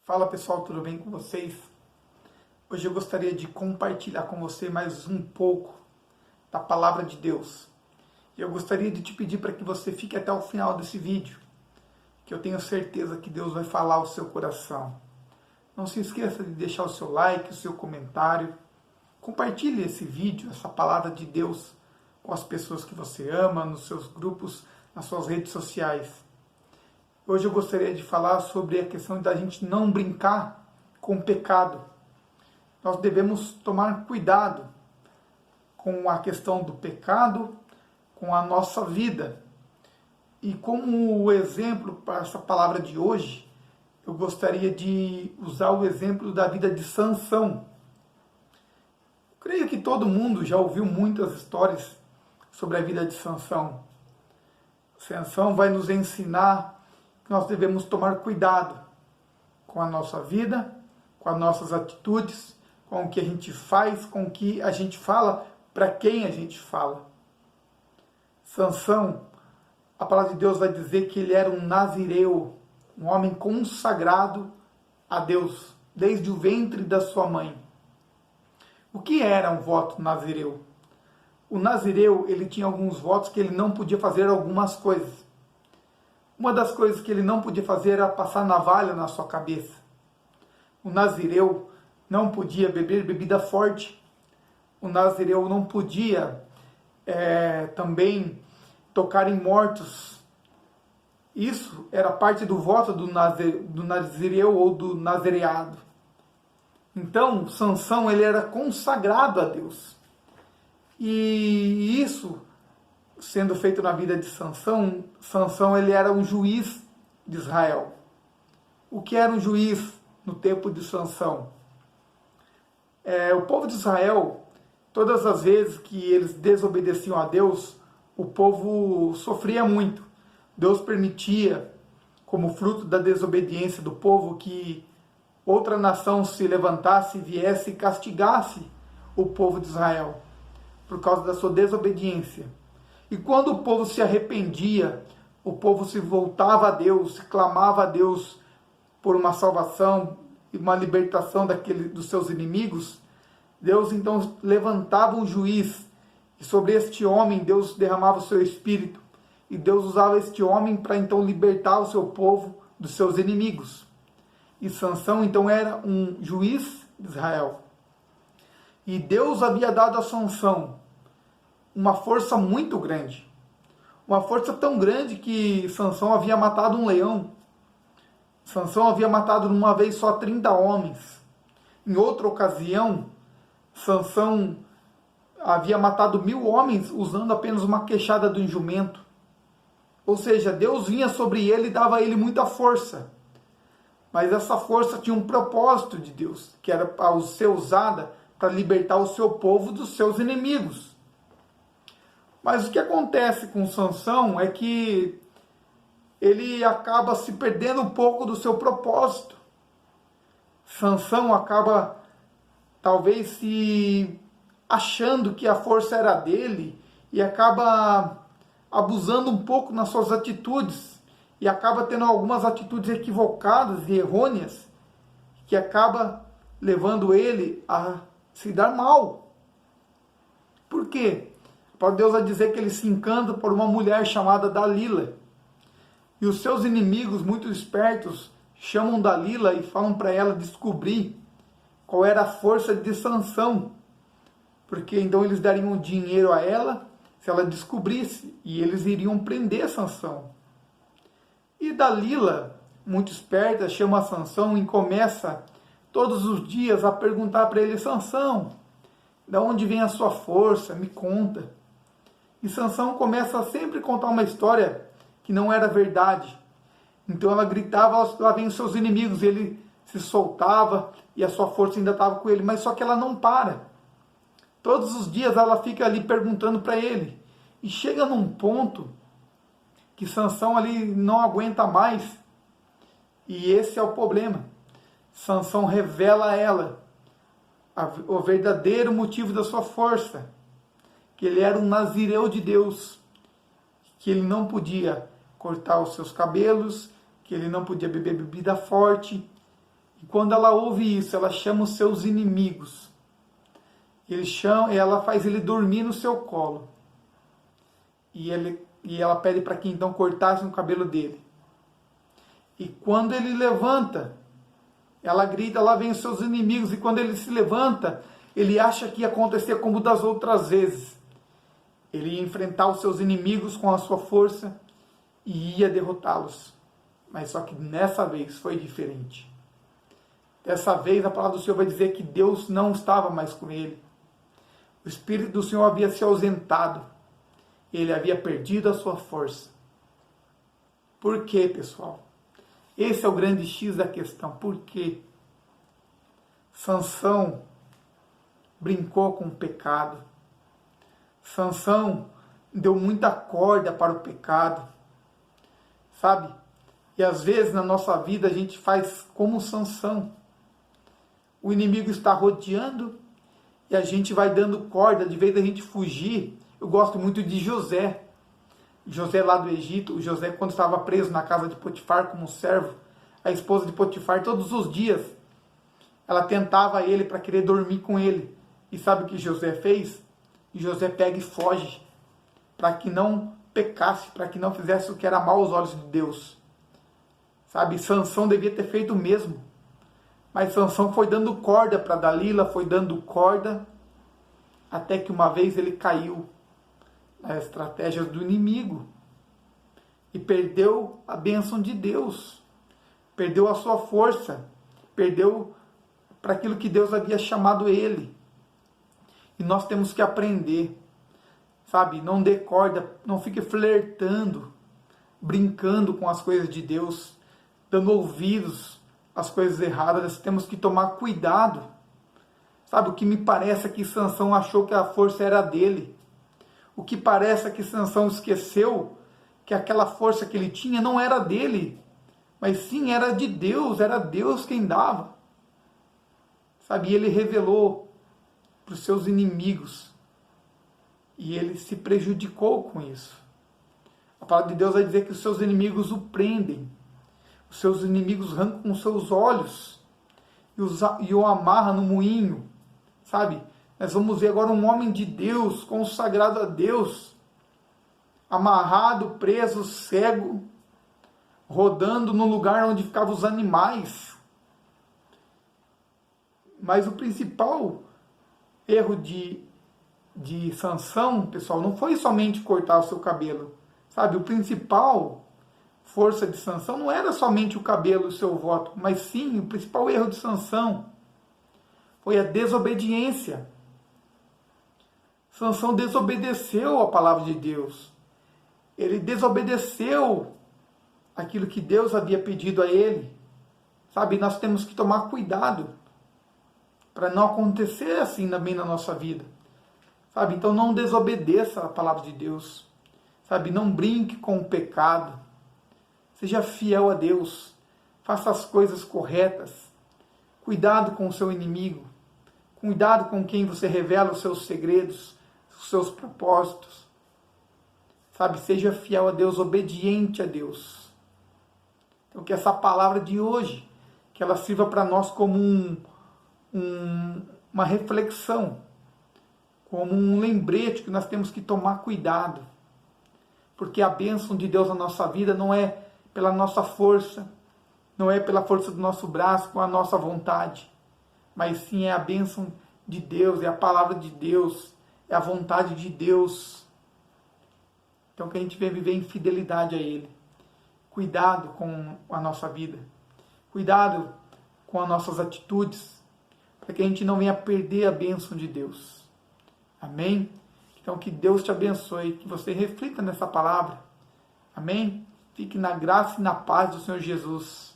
Fala pessoal, tudo bem com vocês? Hoje eu gostaria de compartilhar com você mais um pouco da Palavra de Deus. E eu gostaria de te pedir para que você fique até o final desse vídeo, que eu tenho certeza que Deus vai falar ao seu coração. Não se esqueça de deixar o seu like, o seu comentário. Compartilhe esse vídeo, essa Palavra de Deus, com as pessoas que você ama, nos seus grupos, nas suas redes sociais. Hoje eu gostaria de falar sobre a questão da gente não brincar com o pecado. Nós devemos tomar cuidado com a questão do pecado, com a nossa vida. E como exemplo para essa palavra de hoje, eu gostaria de usar o exemplo da vida de Sansão. Eu creio que todo mundo já ouviu muitas histórias sobre a vida de Sansão. Sansão vai nos ensinar que nós devemos tomar cuidado com a nossa vida, com as nossas atitudes, com o que a gente faz, com o que a gente fala, para quem a gente fala. Sansão, a palavra de Deus vai dizer que ele era um nazireu, um homem consagrado a Deus, desde o ventre da sua mãe. O que era um voto nazireu? O nazireu, ele tinha alguns votos que ele não podia fazer algumas coisas. Uma das coisas que ele não podia fazer era passar navalha na sua cabeça. O nazireu não podia beber bebida forte. O nazireu não podia também tocar em mortos. Isso era parte do voto do nazireu ou do nazireado. Então, Sansão, ele era consagrado a Deus. E isso, sendo feito na vida de Sansão, Sansão ele era um juiz de Israel. O que era um juiz no tempo de Sansão? O povo de Israel, todas as vezes que eles desobedeciam a Deus, o povo sofria muito. Deus permitia, como fruto da desobediência do povo, que outra nação se levantasse, viesse e castigasse o povo de Israel, por causa da sua desobediência. E quando o povo se arrependia, o povo se voltava a Deus, clamava a Deus por uma salvação e uma libertação dos seus inimigos, Deus então levantava um juiz, e sobre este homem Deus derramava o seu espírito, e Deus usava este homem para então libertar o seu povo dos seus inimigos. E Sansão então era um juiz de Israel. E Deus havia dado a Sansão uma força muito grande. Uma força tão grande que Sansão havia matado um leão. Sansão havia matado numa vez só 30 homens. Em outra ocasião, Sansão havia matado 1000 homens usando apenas uma queixada de um jumento. Ou seja, Deus vinha sobre ele e dava a ele muita força. Mas essa força tinha um propósito de Deus, que era para ser usada para libertar o seu povo dos seus inimigos. Mas o que acontece com Sansão é que ele acaba se perdendo um pouco do seu propósito. Sansão acaba talvez se achando que a força era dele e acaba abusando um pouco nas suas atitudes e acaba tendo algumas atitudes equivocadas e errôneas que acaba levando ele a se dar mal. Por quê? Para Deus vai dizer que ele se encanta por uma mulher chamada Dalila. E os seus inimigos, muito espertos, chamam Dalila e falam para ela descobrir qual era a força de Sansão. Porque então eles dariam dinheiro a ela se ela descobrisse. E eles iriam prender Sansão. E Dalila, muito esperta, chama Sansão e começa todos os dias a perguntar para ele: Sansão, de onde vem a sua força? Me conta. E Sansão começa a sempre contar uma história que não era verdade. Então ela gritava: lá vem os seus inimigos. E ele se soltava e a sua força ainda estava com ele. Mas só que ela não para. Todos os dias ela fica ali perguntando para ele. E chega num ponto que Sansão ali não aguenta mais. E esse é o problema. Sansão revela a ela o verdadeiro motivo da sua força. Que ele era um nazireu de Deus. Que ele não podia cortar os seus cabelos. Que ele não podia beber bebida forte. E quando ela ouve isso, ela chama os seus inimigos. Ela faz ele dormir no seu colo. E ela pede para que então cortasse o cabelo dele. E quando ele levanta, ela grita, lá vem os seus inimigos. E quando ele se levanta, ele acha que ia acontecer como das outras vezes. Ele ia enfrentar os seus inimigos com a sua força e ia derrotá-los. Mas só que nessa vez foi diferente. Dessa vez a palavra do Senhor vai dizer que Deus não estava mais com ele. O Espírito do Senhor havia se ausentado. Ele havia perdido a sua força. Por quê, pessoal? Esse é o grande X da questão. Por quê? Sansão brincou com o pecado. Sansão deu muita corda para o pecado. Sabe? E às vezes na nossa vida a gente faz como Sansão. O inimigo está rodeando e a gente vai dando corda, de vez da gente fugir. Eu gosto muito de José. José lá do Egito. O José, quando estava preso na casa de Potifar como servo, a esposa de Potifar, todos os dias, ela tentava ele para querer dormir com ele. E sabe o que José fez? José pega e foge, para que não pecasse, para que não fizesse o que era mal aos olhos de Deus. Sabe, Sansão devia ter feito o mesmo. Mas Sansão foi dando corda para Dalila, foi dando corda, até que uma vez ele caiu nas estratégias do inimigo e perdeu a bênção de Deus, perdeu a sua força, perdeu para aquilo que Deus havia chamado ele. E nós temos que aprender, sabe? Não dê corda, não fique flertando, brincando com as coisas de Deus, dando ouvidos às coisas erradas. Nós temos que tomar cuidado. Sabe, o que me parece é que Sansão achou que a força era dele. O que parece é que Sansão esqueceu que aquela força que ele tinha não era dele, mas sim era de Deus, era Deus quem dava. Sabe, e ele revelou para os seus inimigos. E ele se prejudicou com isso. A palavra de Deus vai dizer que os seus inimigos o prendem. Os seus inimigos arrancam os seus olhos e o amarra no moinho. Sabe? Nós vamos ver agora um homem de Deus, consagrado a Deus, amarrado, preso, cego, rodando no lugar onde ficavam os animais. Mas o principal erro de Sansão, pessoal, não foi somente cortar o seu cabelo. Sabe, o principal força de Sansão não era somente o cabelo e o seu voto, mas sim, o principal erro de Sansão foi a desobediência. Sansão desobedeceu a palavra de Deus. Ele desobedeceu aquilo que Deus havia pedido a ele. Sabe, nós temos que tomar cuidado para não acontecer assim também na nossa vida. Sabe, então não desobedeça a palavra de Deus. Sabe, não brinque com o pecado. Seja fiel a Deus. Faça as coisas corretas. Cuidado com o seu inimigo. Cuidado com quem você revela os seus segredos, os seus propósitos. Sabe, seja fiel a Deus, obediente a Deus. Então que essa palavra de hoje, que ela sirva para nós como uma reflexão, como um lembrete que nós temos que tomar cuidado. Porque a bênção de Deus na nossa vida não é pela nossa força, não é pela força do nosso braço, com a nossa vontade, mas sim é a bênção de Deus, é a palavra de Deus, é a vontade de Deus. Então que a gente venha viver em fidelidade a Ele. Cuidado com a nossa vida, cuidado com as nossas atitudes, para que a gente não venha perder a bênção de Deus. Amém? Então que Deus te abençoe, que você reflita nessa palavra. Amém? Fique na graça e na paz do Senhor Jesus.